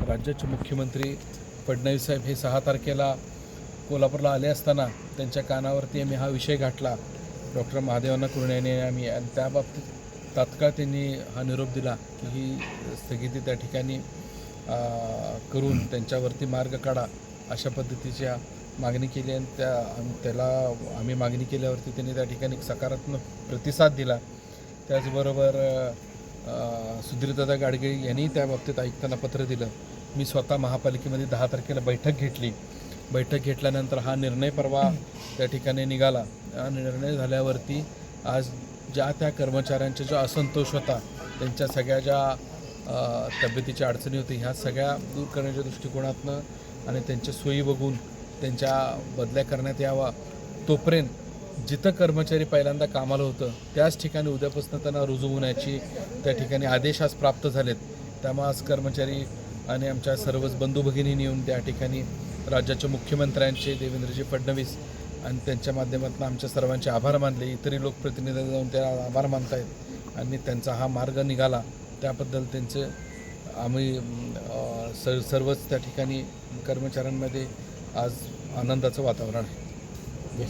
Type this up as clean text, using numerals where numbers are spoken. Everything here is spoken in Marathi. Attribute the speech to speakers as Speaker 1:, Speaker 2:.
Speaker 1: राज्याचे मुख्यमंत्री फडणवीस साहेब हे 6 तारखेला कोल्हापूरला आले असताना त्यांच्या कानावरती आम्ही हा विषय गाठला डॉक्टर महादेवांना कुर्ण्याने आम्ही, आणि त्याबाबतीत तात्काळ त्यांनी हा निरोप दिला की ही स्थगिती त्या ठिकाणी करून त्यांच्यावरती मार्ग काढा अशा पद्धतीच्या मागणी केली, आणि त्याला आम्ही मागणी केल्यावरती त्यांनी त्या ठिकाणी सकारात्मक प्रतिसाद दिला. त्याचबरोबर सुधीरदादा गाडगे यांनी त्या बाबतीत आयुक्तांना पत्र दिलं. मी स्वतः महापालिकेमध्ये 10 तारखेला बैठक घेतली. बैठक घेतल्यानंतर हा निर्णय परवा त्या ठिकाणी निघाला. निर्णय झाल्यावरती आज ज्या त्या कर्मचाऱ्यांचा जो असंतोष होता, त्यांच्या सगळ्या ज्या तब्येतीच्या अडचणी होती, ह्या सगळ्या दूर करण्याच्या दृष्टिकोनातनं आणि त्यांच्या सोयी बघून त्यांच्या बदल्या करण्यात यावा. तोपर्यंत जिथं कर्मचारी पहिल्यांदा कामाला होतं त्याच ठिकाणी उद्यापासून त्यांना रुजू होण्याची त्या ठिकाणी आदेश आज प्राप्त झालेत. त्यामुळे आज कर्मचारी आणि आमच्या सर्वच बंधू भगिनींनी येऊन त्या ठिकाणी राज्याच्या मुख्यमंत्र्यांचे देवेंद्रजी फडणवीस आणि त्यांच्या माध्यमातून आमच्या सर्वांचे आभार मानले. इतरही लोकप्रतिनिधी जाऊन त्या आभार मानत आहेत आणि त्यांचा हा मार्ग निघाला त्याबद्दल त्यांचे आम्ही सर्वच त्या ठिकाणी कर्मचाऱ्यांमध्ये आज आनंदाचं वातावरण आहे.